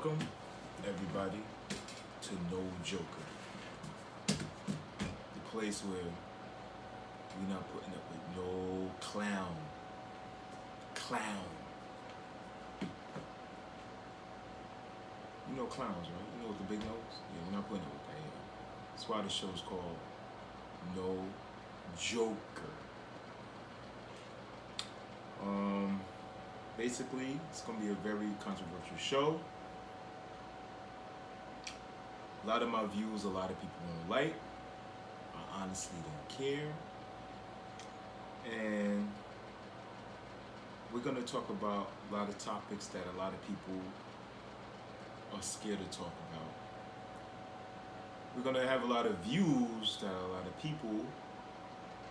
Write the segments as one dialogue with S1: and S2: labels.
S1: Welcome, everybody, to No Joker, the place where we're not putting up with no clown. You know clowns, right? You know with the big nose? Yeah, we're not putting up with that here. That's why the show is called No Joker. Basically, it's gonna be a very controversial show. A lot of my views, a lot of people won't like. I honestly don't care. And we're going to talk about a lot of topics that a lot of people are scared to talk about. We're going to have a lot of views that a lot of people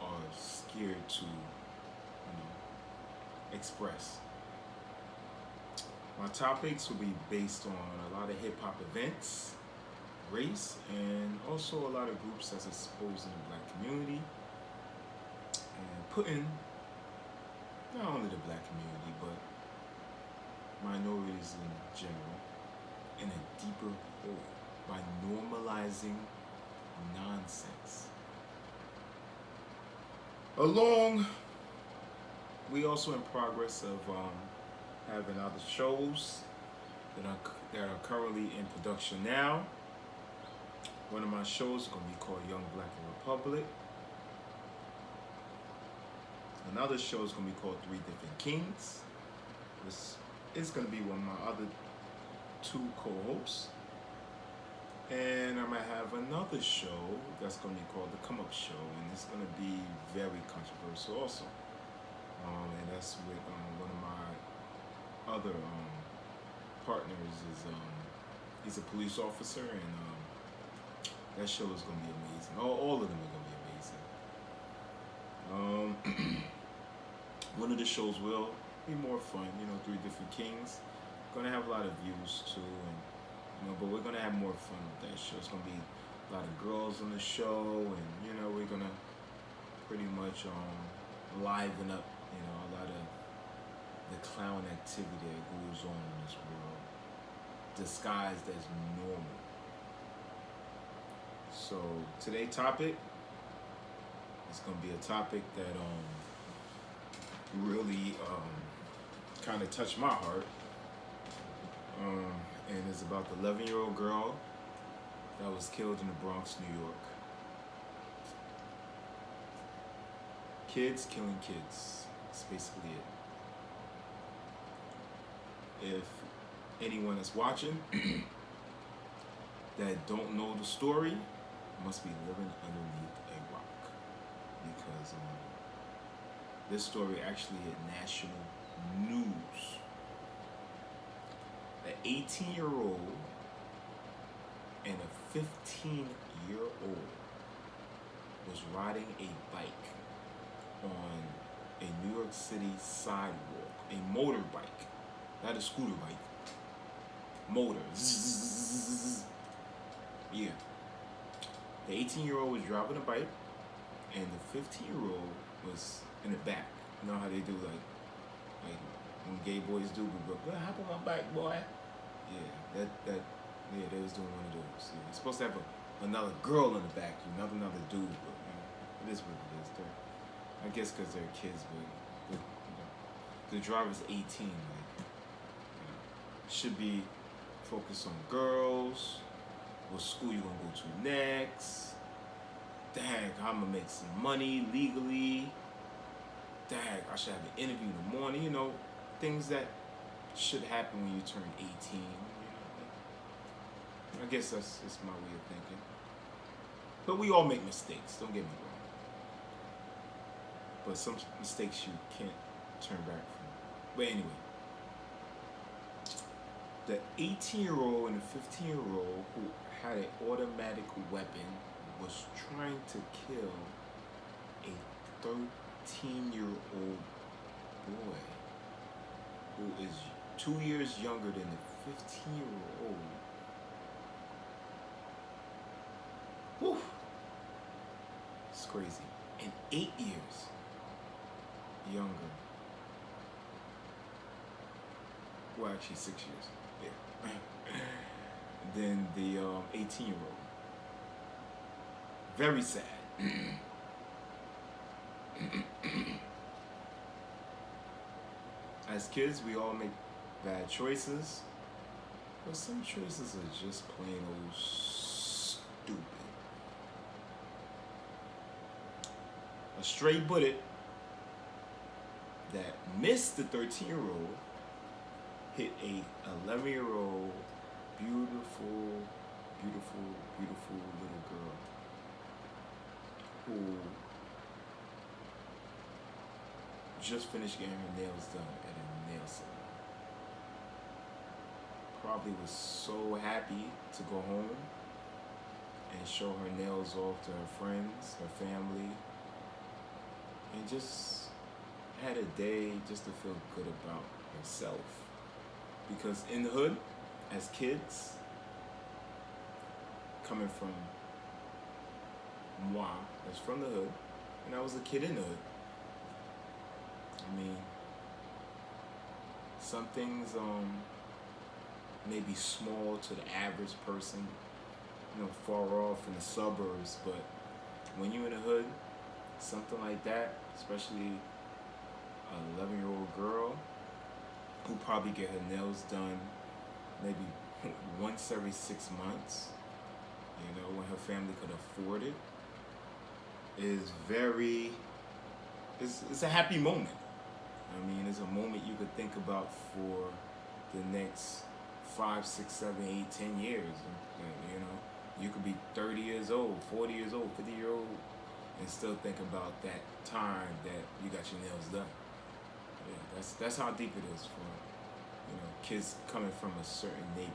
S1: are scared to express. My topics will be based on a lot of hip-hop events, race, and also a lot of groups that's exposed in the black community, and putting not only the black community but minorities in general in a deeper hole by normalizing nonsense. We also in progress of having other shows that are currently in production now. One of my shows is going to be called Young Black and Republic. Another show is going to be called Three Different Kings. This is going to be one of my other two co-hosts. And I might have another show that's going to be called The Come Up Show, and it's going to be very controversial also. And that's with one of my other partners. He's a police officer, and that show is going to be amazing. All of them are going to be amazing. One of the shows will be more fun, Three Different Kings. Going to have a lot of views too, and but we're going to have more fun with that show. It's going to be a lot of girls on the show, and we're going to pretty much liven up, a lot of the clown activity that goes on in this world, disguised as normal. So today's topic is going to be a topic that really kind of touched my heart, and it's about the 11-year-old girl that was killed in the Bronx, New York. Kids killing kids. That's basically it. If anyone is watching that don't know the story, must be living underneath a rock, because this story actually hit national news. An 18-year-old and a 15-year-old was riding a bike on a New York City sidewalk, a motorbike, not a scooter bike. Motor. Yeah. The 18-year-old was driving a bike, and the 15-year-old was in the back. You know how they do, like when gay boys do, but hop on my bike, boy. Yeah, yeah, they was doing one of those. Yeah. You're supposed to have another girl in the back, another dude, but it is what it is. I guess because they're kids, but the driver's 18, should be focused on girls. What school you gonna go to next? Dang, I'm gonna make some money legally. Dang, I should have an interview in the morning. Things that should happen when you turn 18. I guess that's my way of thinking. But we all make mistakes. Don't get me wrong. But some mistakes you can't turn back from. But anyway, the 18-year-old and the 15-year-old who had an automatic weapon was trying to kill a 13-year-old boy who is 2 years younger than the 15-year-old. Whew. It's crazy. And 8 years younger. Well, actually 6 years. Yeah. than the 18-year-old. Very sad. As kids, we all make bad choices, but some choices are just plain old stupid. A stray bullet that missed the 13-year-old hit a 11-year-old beautiful, beautiful, beautiful little girl who just finished getting her nails done at a nail salon. Probably was so happy to go home and show her nails off to her friends, her family, and just had a day just to feel good about herself. Because in the hood, as kids, coming from moi, that's from the hood, and I was a kid in the hood. I mean, some things may be small to the average person, far off in the suburbs, but when you're in the hood, something like that, especially an 11-year-old girl who probably get her nails done maybe once every 6 months, when her family could afford it, is it's a happy moment. I mean, it's a moment you could think about for the next 5, 6, 7, 8, 10 years. And, you could be 30 years old, 40 years old, 50-year-old, and still think about that time that you got your nails done. Yeah, that's how deep it is for kids coming from a certain neighborhood.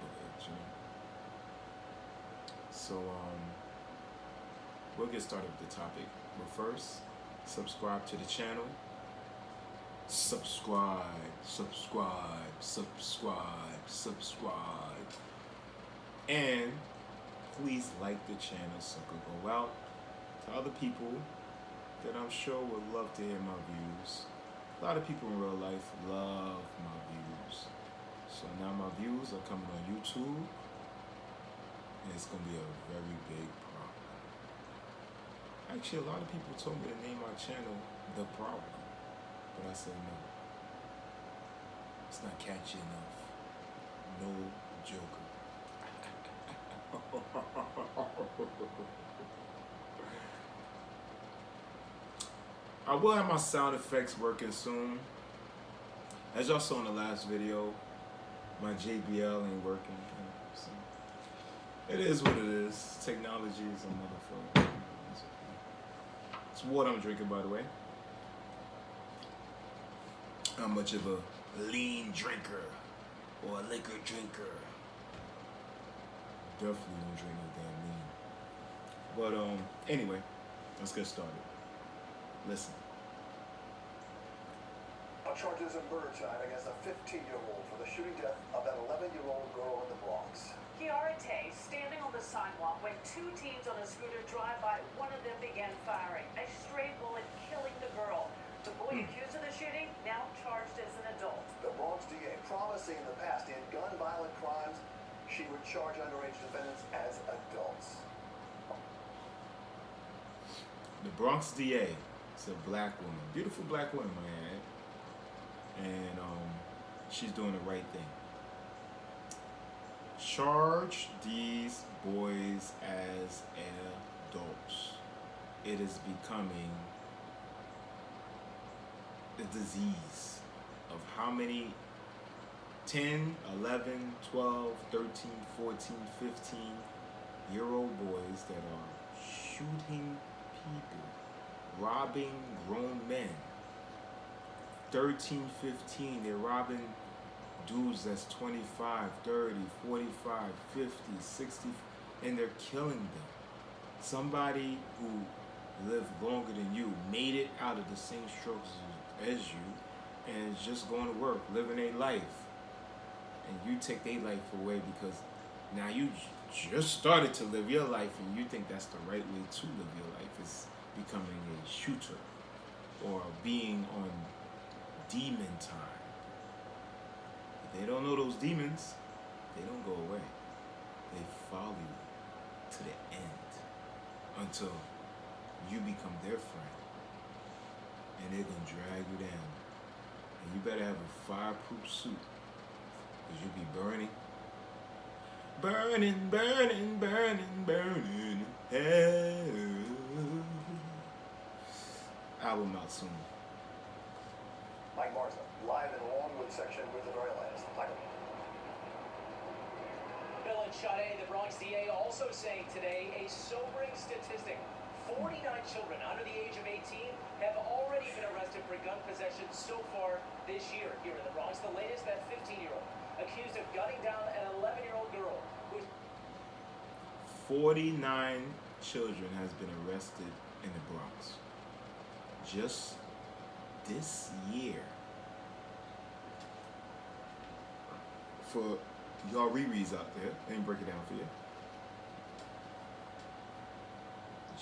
S1: So we'll get started with the topic, but first, subscribe to the channel. Subscribe. And please like the channel so it could go out to other people that I'm sure would love to hear my views. A lot of people in real life love my views. So now my views are coming on YouTube, and it's going to be a very big problem. Actually, a lot of people told me to name my channel The Problem. But I said no. It's not catchy enough. No joker. I will have my sound effects working soon. As y'all saw in the last video, my JBL ain't working. So it is what it is. Technology is a motherfucker. It's water I'm drinking, by the way. I'm much of a lean drinker or a liquor drinker. Definitely don't drink no damn lean. But anyway, let's get started. Listen.
S2: Charges of murder tonight against a 15-year-old for the shooting death of that 11-year-old girl in the Bronx.
S3: Kiara Tay standing on the sidewalk when two teens on a scooter drive by. One of them began firing, a stray bullet killing the girl. The boy accused of the shooting now charged as an adult.
S2: The Bronx DA promising in the past in gun violent crimes she would charge underage defendants as adults.
S1: The Bronx DA is a black woman, beautiful black woman, my add. And she's doing the right thing. Charge these boys as adults. It is becoming a disease of how many 10, 11, 12, 13, 14, 15-year-old boys that are shooting people, robbing grown men. 13, 15, they're robbing dudes that's 25, 30, 45, 50, 60, and they're killing them. Somebody who lived longer than you, made it out of the same struggles as you, and is just going to work, living a life. And you take their life away because now you just started to live your life and you think that's the right way to live your life. It's becoming a shooter or being on demon time. They don't know those demons. They don't go away. They follow you to the end until you become their friend. And they're gonna drag you down. And you better have a fireproof suit. Because you'll be burning. Burning, burning, burning, burning. Hell. Album out soon.
S2: Mike Marza, live in Longwood section with the very latest. Michael.
S4: Bill and Sade, the Bronx DA, also saying today a sobering statistic. 49 children under the age of 18 have already been arrested for gun possession so far this year here in the Bronx. The latest, that 15-year-old accused of gunning down an 11-year-old girl who was
S1: 49 children has been arrested in the Bronx. Just this year. For y'all rereads out there, let me break it down for you.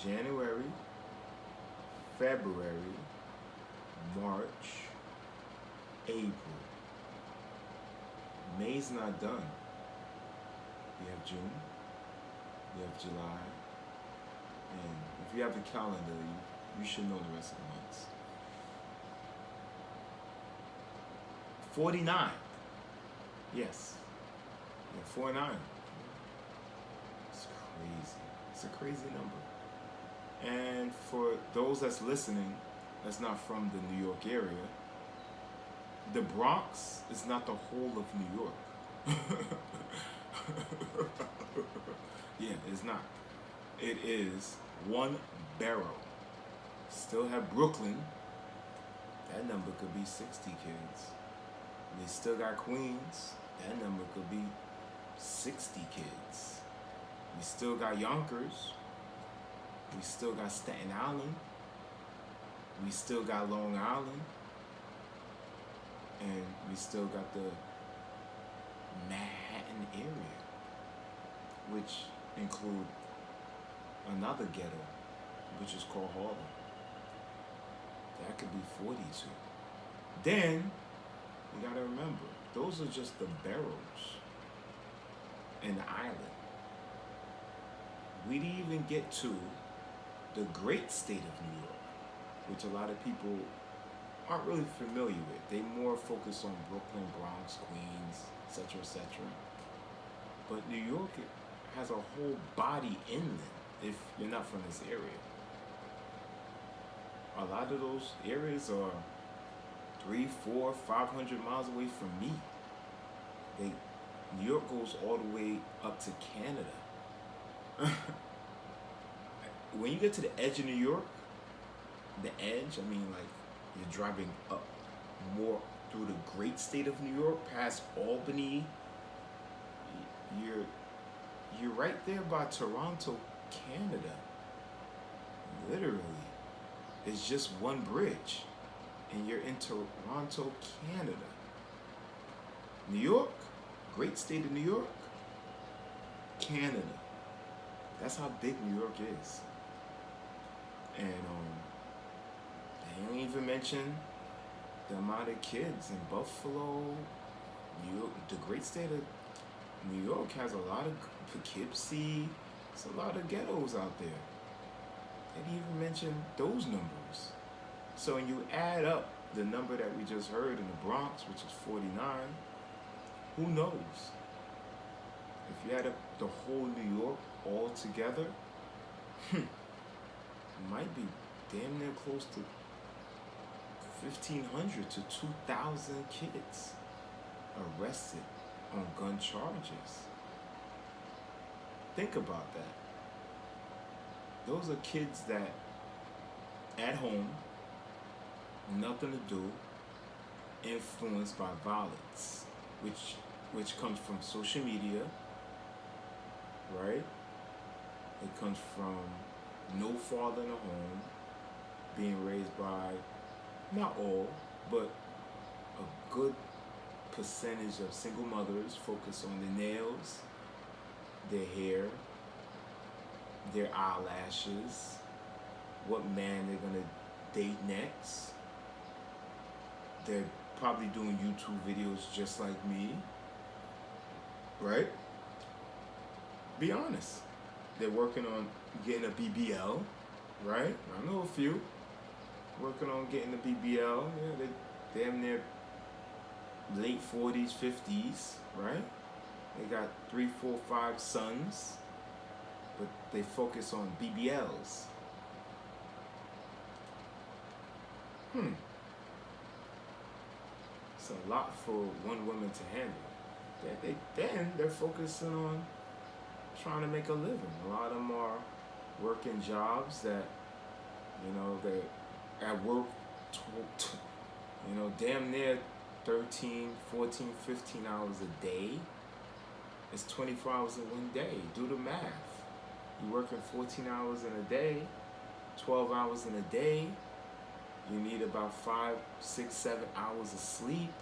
S1: January, February, March, April. May's not done. We have June, we have July, and if you have the calendar, you should know the rest of the months. 49. Yes. Yeah, 49. It's crazy. It's a crazy number. And for those that's listening, that's not from the New York area, the Bronx is not the whole of New York. Yeah, it's not. It is one borough. Still have Brooklyn. That number could be 60 kids. They still got Queens. That number could be 60 kids. We still got Yonkers. We still got Staten Island. We still got Long Island. And we still got the Manhattan area, which include another ghetto, which is called Harlem. That could be 42. Then, you gotta remember, those are just the boroughs and the island. We didn't even get to the great state of New York, which a lot of people aren't really familiar with. They more focus on Brooklyn, Bronx, Queens, etc., etc. But New York has a whole body inland if you're not from this area. A lot of those areas are 300, 400, 500 miles away from me. New York goes all the way up to Canada. When you get to the edge of New York, the edge, I mean, like, you're driving up more through the great state of New York, past Albany. You're right there by Toronto, Canada. Literally. It's just one bridge, and you're in Toronto, Canada. New York, great state of New York, Canada. That's how big New York is. And they don't even mention the amount of kids in Buffalo, New York. The great state of New York has a lot of Poughkeepsie. There's a lot of ghettos out there. They didn't even mention those numbers. So when you add up the number that we just heard in the Bronx, which is 49, who knows? If you add up the whole New York all together, it might be damn near close to 1,500 to 2,000 kids arrested on gun charges. Think about that. Those are kids that, at home, nothing to do, influenced by violence, which comes from social media, right? It comes from no father in the home, being raised by, not all, but a good percentage of single mothers focus on their nails, their hair, their eyelashes, what man they're gonna date next. They're probably doing YouTube videos just like me, right? Be honest. They're working on getting a BBL, right? I know a few working on getting a BBL. Yeah, they damn near late 40s, 50s, right? They got 3, 4, 5 sons, but they focus on BBLs. It's a lot for one woman to handle. They're focusing on trying to make a living. A lot of them are working jobs that, they're at work, damn near 13, 14, 15 hours a day. It's 24 hours in one day. Do the math. You're working 14 hours in a day, 12 hours in a day. You need about 5, 6, 7 hours of sleep.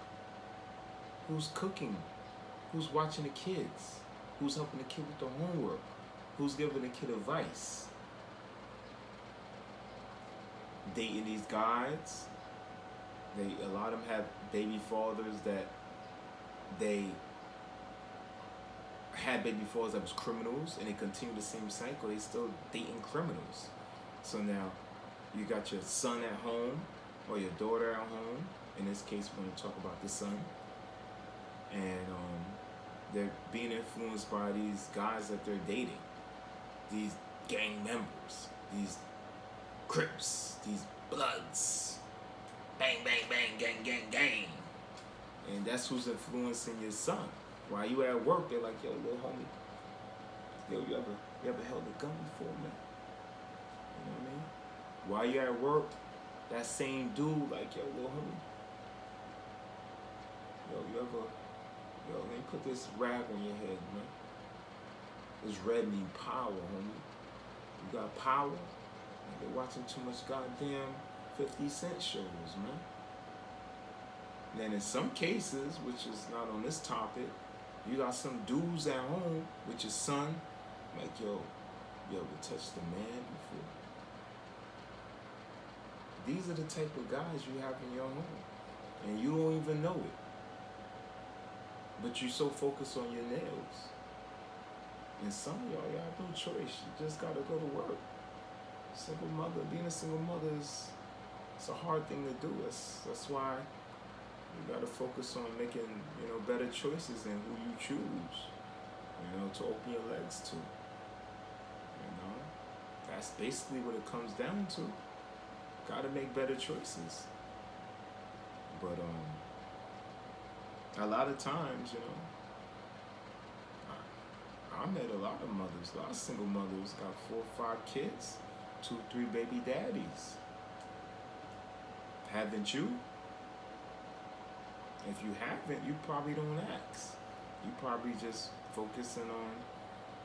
S1: Who's cooking? Who's watching the kids? Who's helping the kid with the homework? Who's giving the kid advice? Dating these guys. A lot of them have baby fathers that they had baby fathers that was criminals, and they continue the same cycle. They still dating criminals. So now you got your son at home or your daughter at home. In this case, we're going to talk about the son. And they're being influenced by these guys that they're dating. These gang members, these Crips, these Bloods. Bang, bang, bang, gang, gang, gang. And that's who's influencing your son. While you at work, they're like, yo, little homie, you ever held a gun before, man? You know what I mean? While you at work, that same dude, like, yo, little homie, let me put this rag on your head, man. This red mean power, homie. You got power? They're watching too much goddamn 50 Cent shows, man. Then in some cases, which is not on this topic, you got some dudes at home with your son, like, yo, you ever touched a man before? These are the type of guys you have in your home, and you don't even know it. But you're so focused on your nails. And some of y'all have no choice. You just gotta go to work. Single mother, being a single mother it's a hard thing to do. That's why you gotta focus on making, better choices in who you choose, to open your legs to. That's basically what it comes down to. Gotta make better choices. But a lot of times, I met a lot of mothers, a lot of single mothers, got 4 or 5 kids, 2, 3 baby daddies. Haven't you? If you haven't, you probably don't ask. You probably just focusing on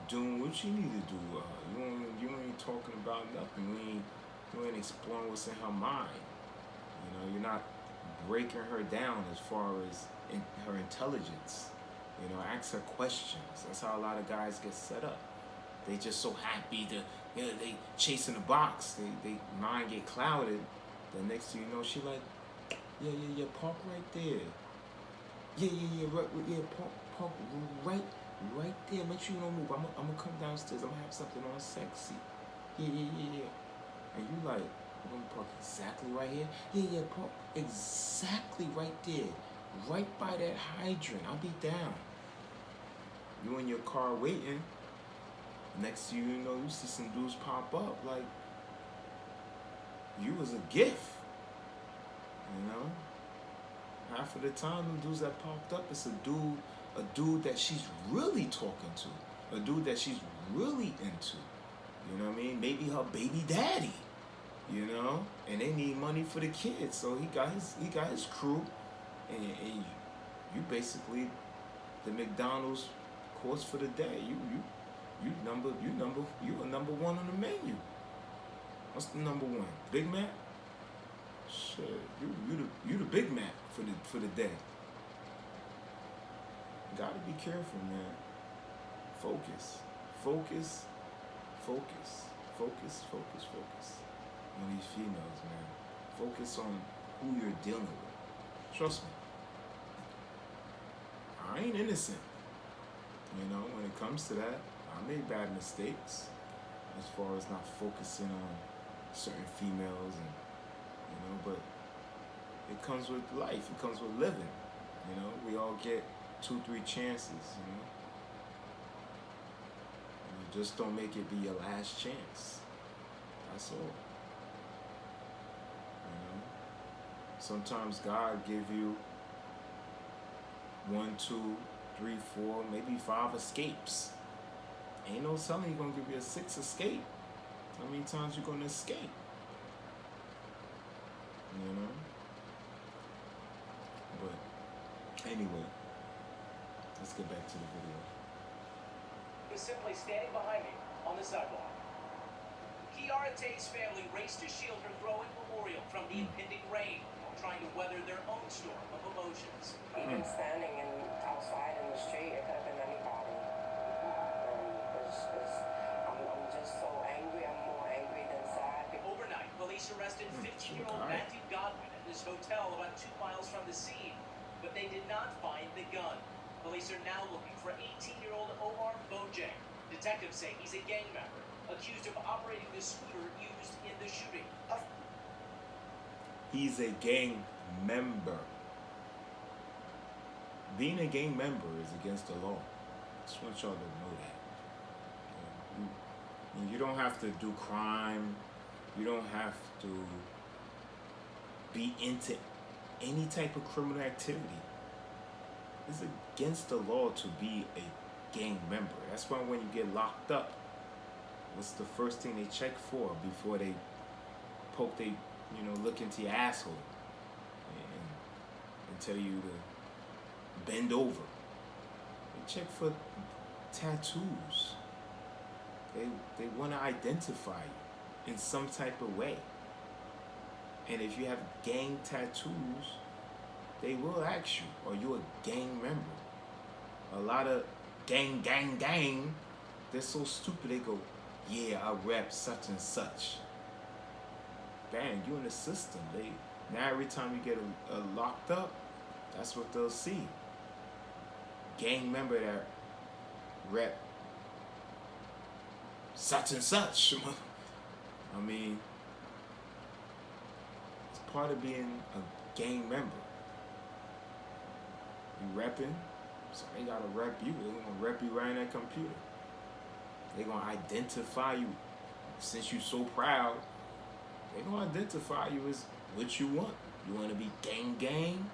S1: doing what you need to do. You ain't talking about nothing. You ain't exploring what's in her mind. You're not breaking her down as far as her intelligence. Ask her questions. That's how a lot of guys get set up. They just so happy to, they chasing the box. They mind get clouded. The next thing you know, she like, yeah, park right there. Yeah, park right there. Make sure you don't move. I'm gonna come downstairs. I'm gonna have something on sexy. Yeah. And you like, I'm gonna park exactly right here. Yeah, park exactly right there. Right by that hydrant. I'll be down. You in your car waiting. Next thing you know, you see some dudes pop up like you was a gift. Half of the time, the dudes that popped up, it's a dude that she's really talking to, a dude that she's really into. You know what I mean? Maybe her baby daddy. And they need money for the kids, so he got his crew, and you basically the McDonald's course for the day. You number one on the menu. What's the number one? Big Mac? Shit, you the Big Mac for the day. Gotta be careful, man. Focus on these females, man. Focus on who you're dealing with. Trust me. I ain't innocent. You know, when it comes to that, I made bad mistakes as far as not focusing on certain females, and but it comes with life. It comes with living. We all get 2, 3 chances. And you just don't make it be your last chance. That's all. Sometimes God give you 1, 2, 3, 4, maybe 5 escapes. Ain't no telling He's gonna give you a 6th escape. How many times you gonna escape? But anyway, let's get back to the video.
S4: Was simply standing behind me on the sidewalk. Kiara Tay's family raced to shield her throwing memorial from the impending rain, trying to weather their own storm of emotions.
S5: Even standing outside in the street, it could have been anybody. I'm just so angry. I'm more angry than sad.
S4: Overnight, police arrested 15-year-old Matthew Godwin at his hotel about 2 miles from the scene, but they did not find the gun. Police are now looking for 18-year-old Omar Bojang. Detectives say he's a gang member, accused of operating the scooter used in the shooting.
S1: He's a gang member. Being a gang member is against the law. I just want y'all to know that. You don't have to do crime. You don't have to be into any type of criminal activity. It's against the law to be a gang member. That's why when you get locked up, what's the first thing they check for before they look into your asshole and tell you to bend over? They check for tattoos. They want to identify you in some type of way. And if you have gang tattoos, they will ask you, are you a gang member? A lot of gang, they're so stupid, they go, yeah, I rep such and such. Bang, you in the system. Now every time you get locked up, that's what they'll see. Gang member that rep such and such. I mean, it's part of being a gang member. You repping, so they gotta rep you. They're gonna rep you right in that computer. They're gonna identify you. Since you're so proud, they're gonna identify you as what you want. You wanna be gang,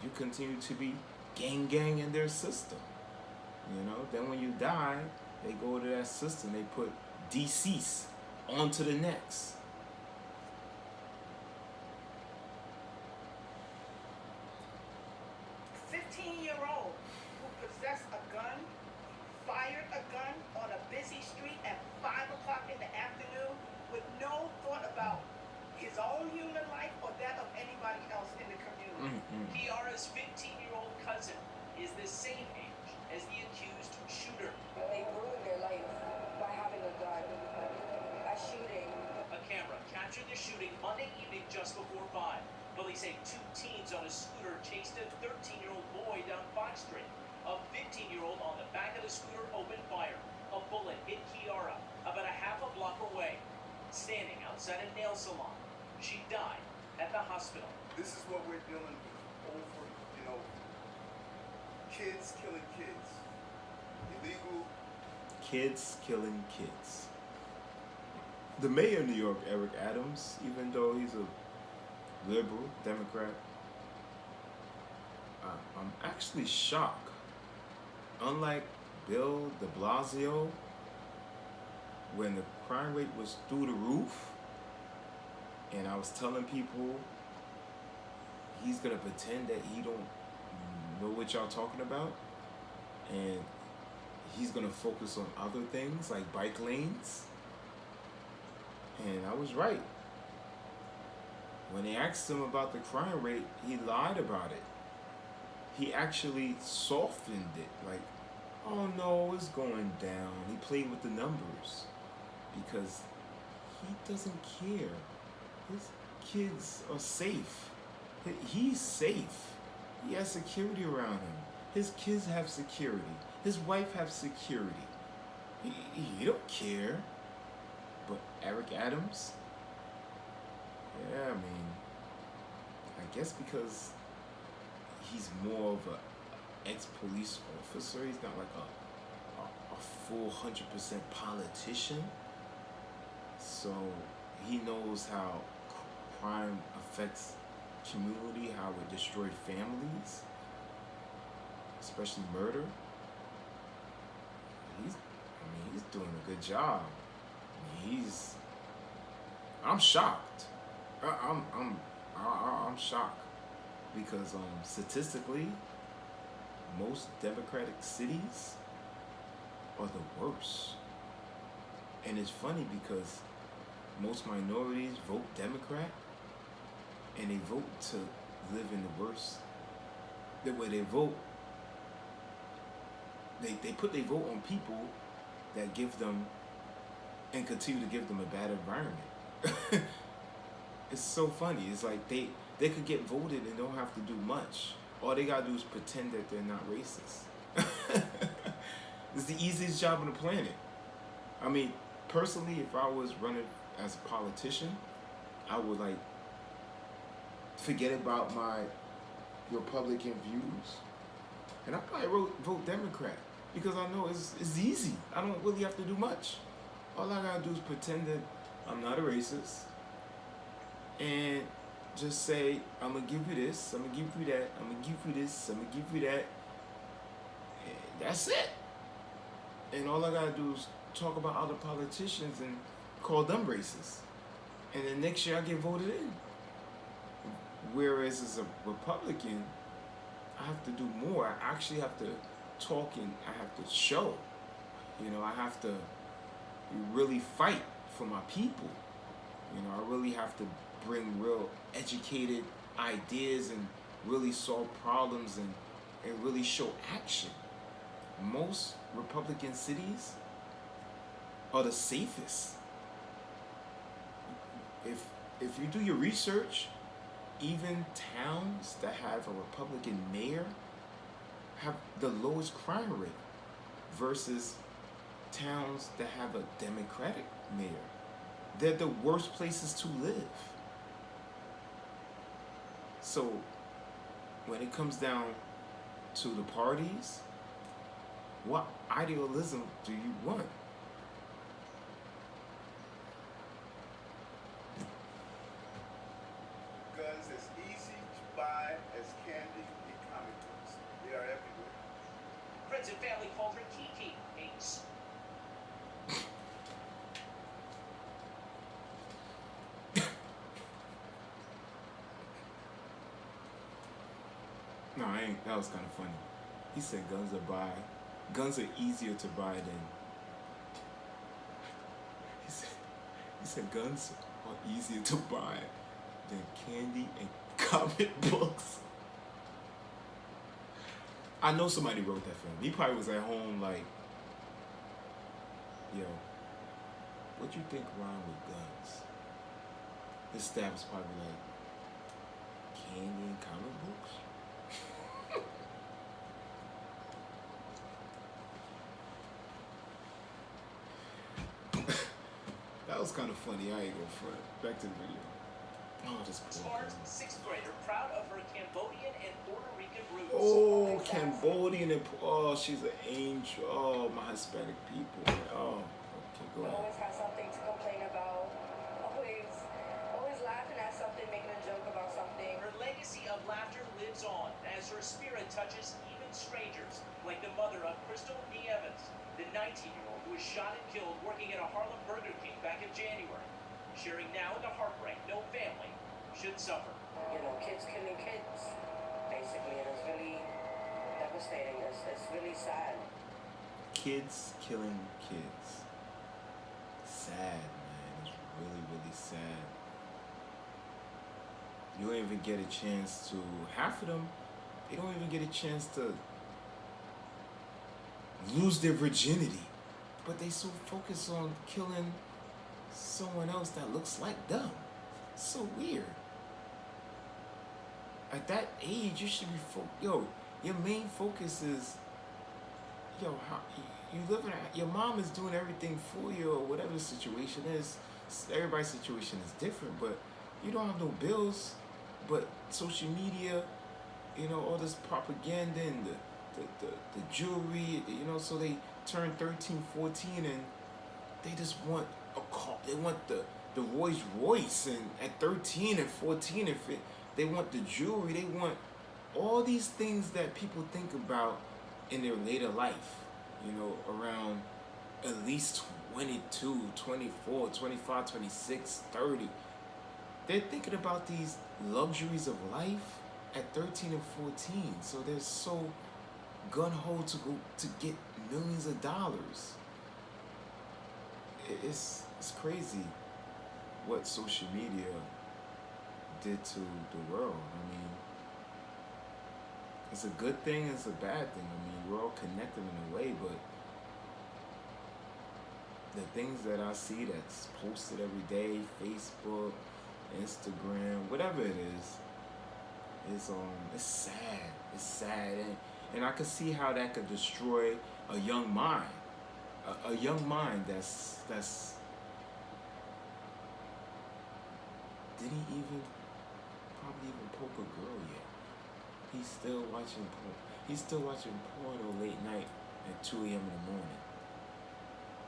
S1: you continue to be gang in their system. Then when you die, they go to that system, they put deceased onto the next.
S6: Year-old who possessed a gun, fired a gun on a busy street at 5 o'clock in the afternoon with no thought about his own human life or that of anybody else in the community.
S4: Kiara's 15-year-old cousin is the same age as the accused shooter.
S5: They ruined their life by having a gun, a shooting.
S4: A camera captured the shooting Monday evening just before 5. Police say 2 teens on a scooter chased a 13-year-old boy down Fox Street. A 15-year-old on the back of the scooter opened fire. A bullet hit Kiara about a half a block away. Standing outside a nail salon, she died at the hospital.
S2: This is what we're dealing with over, kids killing kids. Illegal.
S1: Kids killing kids. The mayor of New York, Eric Adams, even though he's a liberal, Democrat, I'm actually shocked. Unlike Bill de Blasio, when the crime rate was through the roof, and I was telling people he's gonna pretend that he don't know what y'all talking about, and he's gonna focus on other things like bike lanes. And I was right. When they asked him about the crime rate, he lied about it. He actually softened it, like, oh no, it's going down. He played with the numbers because he doesn't care. His kids are safe. He's safe. He has security around him. His kids have security. His wife have security. He don't care. But Eric Adams, yeah, I mean, I guess because he's more of a ex-police officer. He's not like a full 100% politician. So he knows how crime affects community, how it destroys families, especially murder. He's doing a good job. I'm shocked. I'm shocked because statistically, most Democratic cities are the worst. And it's funny because most minorities vote Democrat and they vote to live in the worst. The way they vote, they put their vote on people that give them and continue to give them a bad environment. It's so funny. It's like they could get voted and don't have to do much. All they gotta do is pretend that they're not racist. It's the easiest job on the planet. I mean, personally, if I was running as a politician, I would like forget about my Republican views, and I probably vote Democrat because I know it's easy. I don't really have to do much. All I gotta do is pretend that I'm not a racist and just say, I'm gonna give you this, I'm gonna give you that, I'm gonna give you this, I'm gonna give you that. And that's it. And all I gotta do is talk about other politicians and call them racist. And then next year I get voted in. Whereas as a Republican, I have to do more. I actually have to talk and I have to show. I have to really fight for my people. I really have to bring real educated ideas and really solve problems and really show action. Most Republican cities are the safest. If you do your research, even towns that have a Republican mayor have the lowest crime rate versus towns that have a Democratic mayor. They're the worst places to live. So when it comes down to the parties, what idealism do you want?
S2: Guns as easy to buy as candy in comic books. They are everywhere.
S4: Friends and family called her Kiki. Ace.
S1: No, I ain't. That was kind of funny. He said guns are easier to buy than. He said guns are easier to buy than candy and comic books. I know somebody wrote that for him. He probably was at home like, yo, what you think wrong with guns? His staff was probably like, candy and comic books? That was kind of funny. I ain't go for it. Back to the video. Oh, this poor
S4: Smart
S1: girl.
S4: sixth grader, proud of her Cambodian and Puerto Rican roots.
S1: Oh, Cambodian and she's an angel. Oh, my Hispanic people. Oh, okay, go ahead.
S5: Always has something to complain about. Always laughing at something, making a joke about something.
S4: Her legacy of laughter lives on as her spirit touches even strangers, like the mother of Crystal D. Evans, the 19-year-old who was shot and killed working at a Harlem Burger King back in January, sharing now in the heartbreak no family should suffer.
S5: Kids killing kids, basically, and it's really devastating. It's really sad.
S1: Kids killing kids. Sad, man. It's really, really sad. You don't even get a chance to, half of them, they don't even get a chance to lose their virginity. But they so focused on killing someone else that looks like them. It's so weird. At that age, you should be your main focus is yo, how you living? Your mom is doing everything for you, or whatever the situation is. Everybody's situation is different, but you don't have no bills. But social media, all this propaganda and the jewelry, so they turn 13, 14, and they just want a car. They want the Rolls Royce, and at 13 and 14, they want the jewelry, they want all these things that people think about in their later life, around at least 22, 24, 25, 26, 30. They're thinking about these luxuries of life at 13 and 14. So they're so gun-ho to get millions of dollars. It's crazy what social media did to the world. I mean, it's a good thing, it's a bad thing. I mean, we're all connected in a way, but the things that I see that's posted every day, Facebook, Instagram, whatever it is it's sad. It's sad, and I could see how that could destroy a young mind. A young mind that's did he probably even poke a girl yet? He's still watching porn. He's still watching porno late night at 2 a.m. in the morning.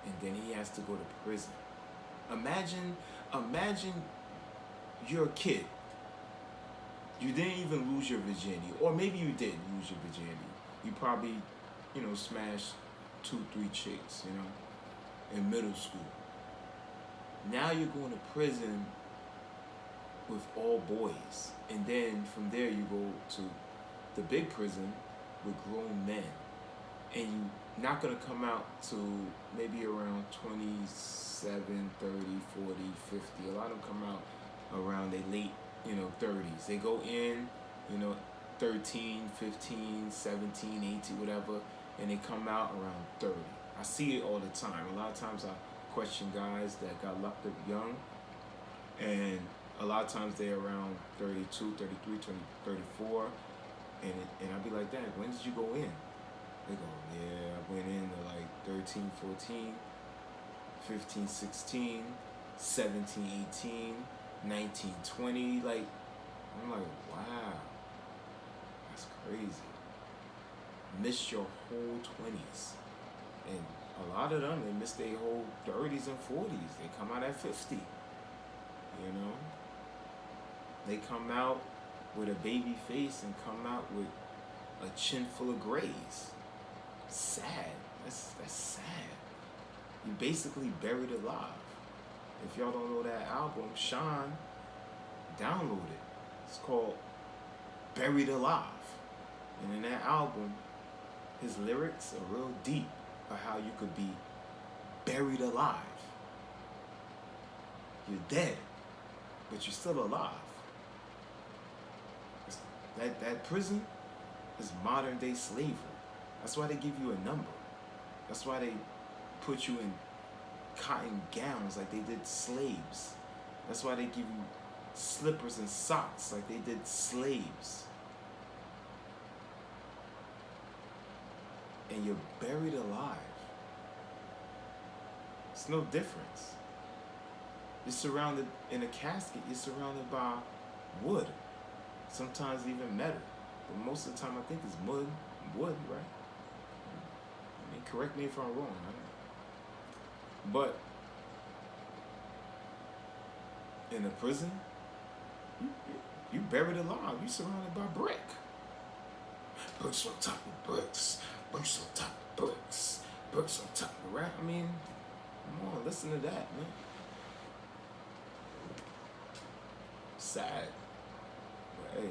S1: And then he has to go to prison. Imagine you're a kid. You didn't even lose your virginity. Or maybe you did lose your virginity. You probably, smashed 2, 3 chicks, in middle school. Now you're going to prison with all boys. And then from there you go to the big prison with grown men. And you're not going to come out to maybe around 27, 30, 40, 50. A lot of them come out around their late, 30s. They go in, 13, 15, 17, 18, whatever, and they come out around 30. I see it all the time. A lot of times I question guys that got locked up young, and a lot of times they're around 32, 33, 20, 34, and I'll be like, Dad, when did you go in? They go, yeah, I went in at like 13, 14, 15, 16, 17, 18, 19, 20. Like, I'm like, wow, that's crazy. Missed your whole 20s. And a lot of them, they miss their whole 30s and 40s. They come out at 50, They come out with a baby face and come out with a chin full of grays. Sad. That's sad. You basically buried alive. If y'all don't know that album, Sean, download it. It's called Buried Alive. And in that album, his lyrics are real deep of how you could be buried alive. You're dead, but you're still alive. That prison is modern day slavery. That's why they give you a number. That's why they put you in cotton gowns like they did slaves. That's why they give you slippers and socks like they did slaves. And you're buried alive. It's no difference. You're surrounded in a casket. You're surrounded by wood. Sometimes even metal. But most of the time I think it's wood, right? I mean, correct me if I'm wrong. But in a prison, you buried alive. You surrounded by brick. Bricks on top of bricks. Bricks on top of bricks. Bricks on top of rap. I mean, come on, listen to that, man. Sad. But hey,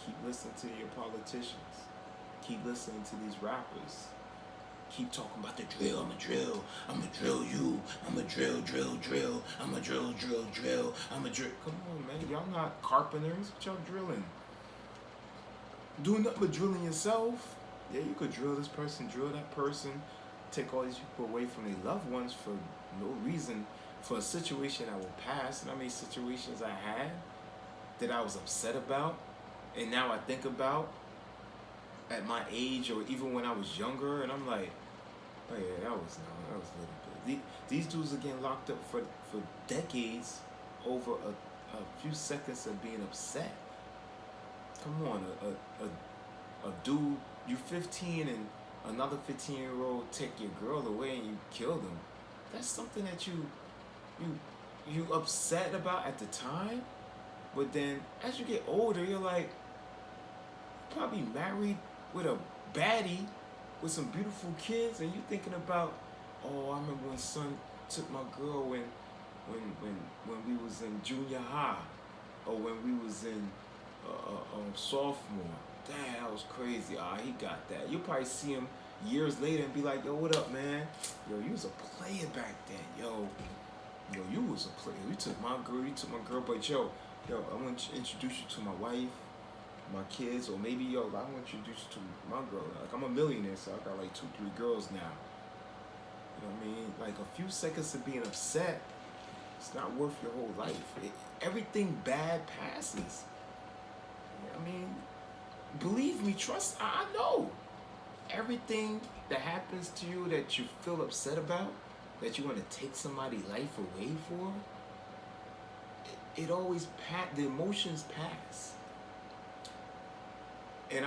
S1: keep listening to your politicians. Keep listening to these rappers. Keep talking about the drill. I'ma drill you. I'ma drill. I'ma drill. I'ma drill. Come on, man. Y'all not carpenters. What y'all drilling? Doing nothing but drilling yourself. Yeah, you could drill this person, drill that person, take all these people away from their loved ones for no reason, for a situation that will pass. And how many situations I had that I was upset about, and now I think about, at my age or even when I was younger, and I'm like, oh yeah, that was no, that was a little bit. These dudes are getting locked up for decades over a few seconds of being upset. Come on, a dude, you 15 and another 15-year-old take your girl away and you kill them. That's something that you upset about at the time, but then as you get older, you're like probably married with a baddie with some beautiful kids, and you thinking about, oh, I remember when son took my girl when we was in junior high, or when we was in sophomore. Damn, that was crazy. Ah, he got that. You'll probably see him years later and be like, yo, what up, man? Yo, you was a player back then. Yo, you was a player. You took my girl, but yo, I want to introduce you to my wife, my kids, or maybe, yo, I want to introduce you to my girl. Like, I'm a millionaire, so I got like 2-3 girls now. You know what I mean? Like, a few seconds of being upset, it's not worth your whole life. Everything bad passes. I mean, believe me, trust, I know. Everything that happens to you that you feel upset about, that you want to take somebody's life away for, it always the emotions pass. And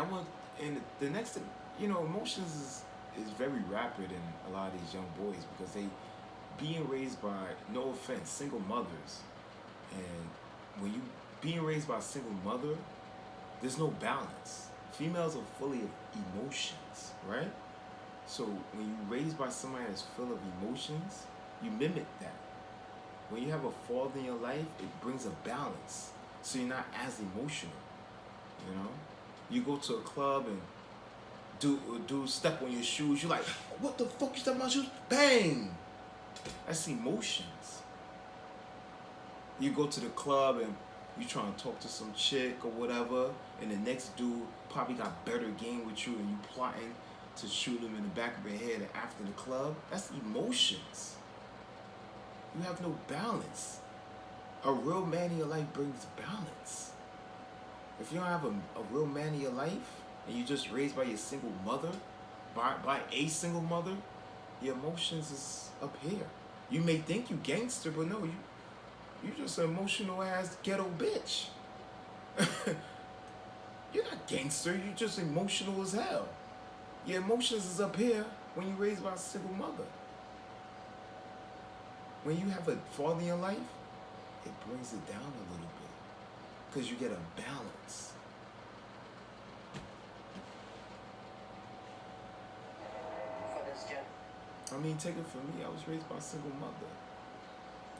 S1: the next thing, emotions is very rapid in a lot of these young boys, because they being raised by, no offense, single mothers. And when you being raised by a single mother, there's no balance. Females are fully of emotions, right? So when you're raised by somebody that's full of emotions, you mimic that. When you have a father in your life, it brings a balance. So you're not as emotional, You go to a club and do step on your shoes. You're like, what the fuck, you step on my shoes? Bang! That's emotions. You go to the club and you trying to talk to some chick or whatever, and the next dude probably got better game with you, and you plotting to shoot him in the back of your head after the club. That's emotions. You have no balance. A real man in your life brings balance. If you don't have a real man in your life, and you're just raised by your single mother, by a single mother, your emotions is up here. You may think you gangster, but no, you just an emotional ass ghetto bitch. You're not gangster, you just emotional as hell. Your emotions is up here when you're raised by a single mother. When you have a father in your life, it brings it down a little bit, because you get a balance.
S5: For this gen.
S1: I mean, take it from me. I was raised by a single mother.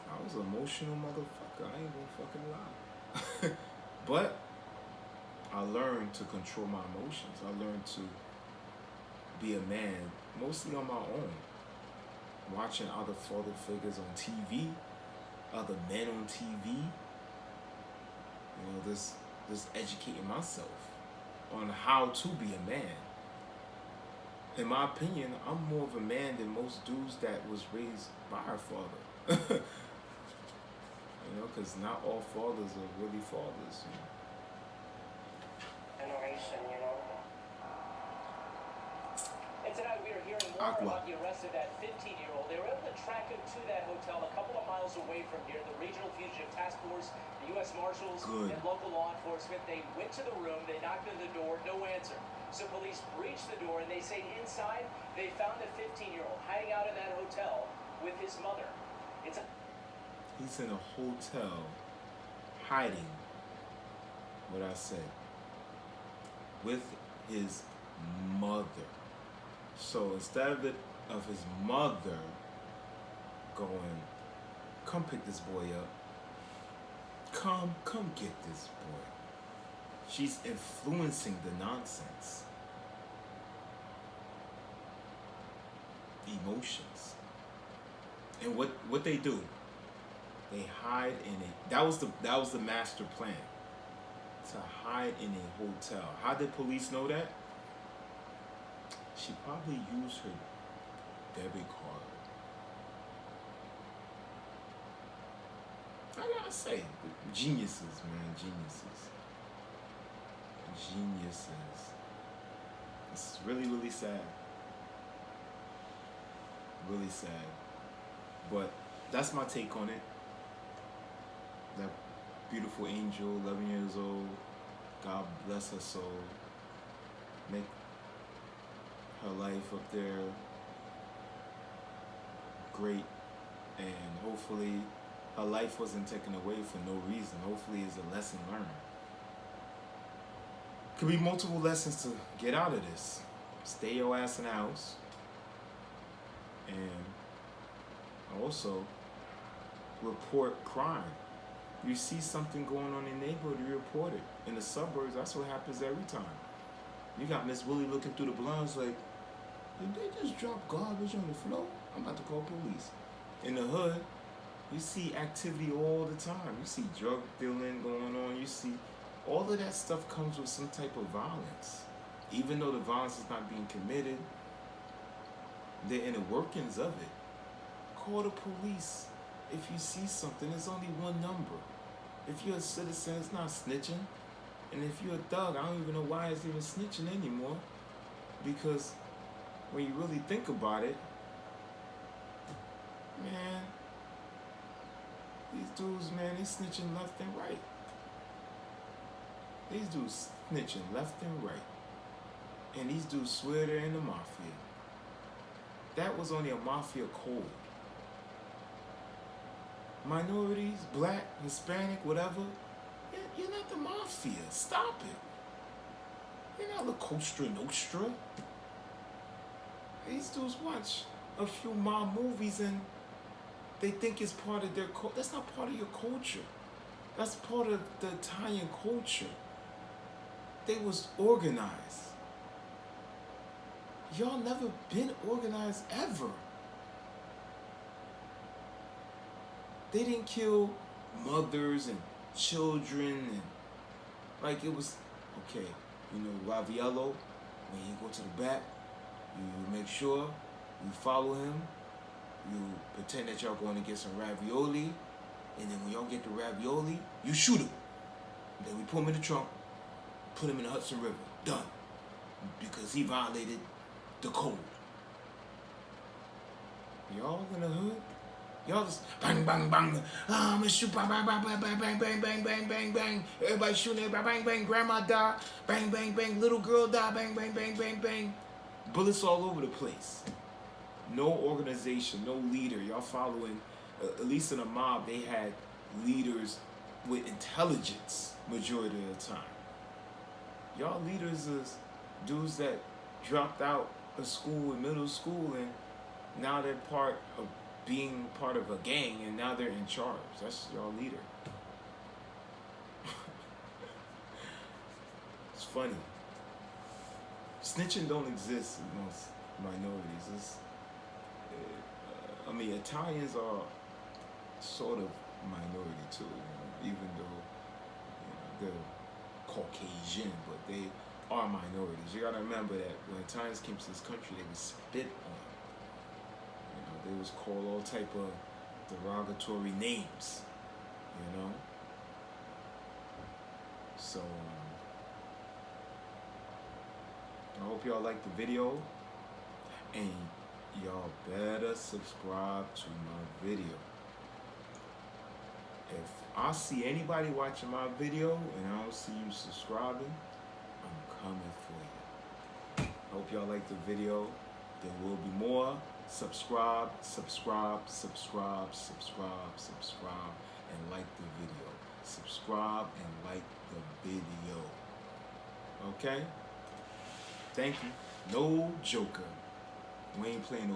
S1: I was an emotional motherfucker. I ain't gonna fucking lie. But I learned to control my emotions. I learned to be a man mostly on my own. Watching other father figures on TV, other men on TV. Just educating myself on how to be a man. In my opinion, I'm more of a man than most dudes that was raised by our father. Because not all fathers are really fathers.
S5: Generation,
S4: And tonight we are hearing more about the arrest of that 15-year-old. They were able to track him to that hotel a couple of miles away from here. The Regional Fugitive Task Force, the U.S. Marshals, and local law enforcement, they went to the room, they knocked on the door, no answer. So police breached the door, and they say inside they found a 15-year-old hiding out in that hotel with his mother.
S1: He's in a hotel hiding, what I said, with his mother. So instead of his mother going, come pick this boy up, come get this boy, she's influencing the nonsense. Emotions. And what they do, they hide in a, that was the master plan, to hide in a hotel. How did police know that? She probably used her debit card. I gotta say, geniuses, man, geniuses. It's really, really sad. Really sad. But that's my take on it. That beautiful angel, 11 years old. God bless her soul. Make her life up there great. And hopefully her life wasn't taken away for no reason. Hopefully it's a lesson learned. Could be multiple lessons to get out of this. Stay your ass in the house. And also report crime. You see something going on in the neighborhood, you report it. In the suburbs, that's what happens every time. You got Miss Willie looking through the blinds like, did they just drop garbage on the floor? I'm about to call police. In the hood, you see activity all the time. You see drug dealing going on. You see all of that stuff comes with some type of violence. Even though the violence is not being committed, they're in the workings of it. Call the police. If you see something, there's only one number. If you're a citizen, it's not snitching. And if you're a thug, I don't even know why it's even snitching anymore. Because when you really think about it, man, these dudes, man, they snitching left and right. These dudes snitching left and right. And these dudes swear they're in the mafia. That was only a mafia code. Minorities, black, Hispanic, whatever, you're not the mafia. Stop it. You're not La Costa Nostra. These dudes watch a few mob movies and they think it's part of their culture. That's not part of your culture. That's part of the Italian culture. They was organized. Y'all never been organized ever. They didn't kill mothers and children and like it was okay. You know, Raviello, when you go to the back, you make sure you follow him. You pretend that y'all going to get some ravioli, and then when y'all get the ravioli, you shoot him. Then we put him in the trunk, put him in the Hudson River. Done. Because he violated the code. Y'all in the hood? Y'all just bang, bang, bang. I'm gonna shoot, bang, bang, bang, bang, bang, bang, bang, bang, bang, bang. Everybody shooting, everybody, bang, bang. Grandma die, bang, bang, bang. Little girl die, bang, bang, bang, bang, bang. Bullets all over the place. No organization, no leader. Y'all following, at least in a mob, they had leaders with intelligence majority of the time. Y'all leaders is dudes that dropped out of school in middle school and now they're part of being part of a gang and now they're in charge. That's y'all leader. It's funny. Snitching don't exist in most minorities. Italians are sort of minority too, even though they're Caucasian, but they are minorities. You gotta remember that when Italians came to this country, they was spit on. They was called all type of derogatory names, So, I hope y'all liked the video, and y'all better subscribe to my video. If I see anybody watching my video and I don't see you subscribing, I'm coming for you. Hope y'all liked the video. There will be more. Subscribe, subscribe, subscribe, subscribe, subscribe, and like the video. Subscribe and like the video. Okay? Thank you. No joker. We ain't playing no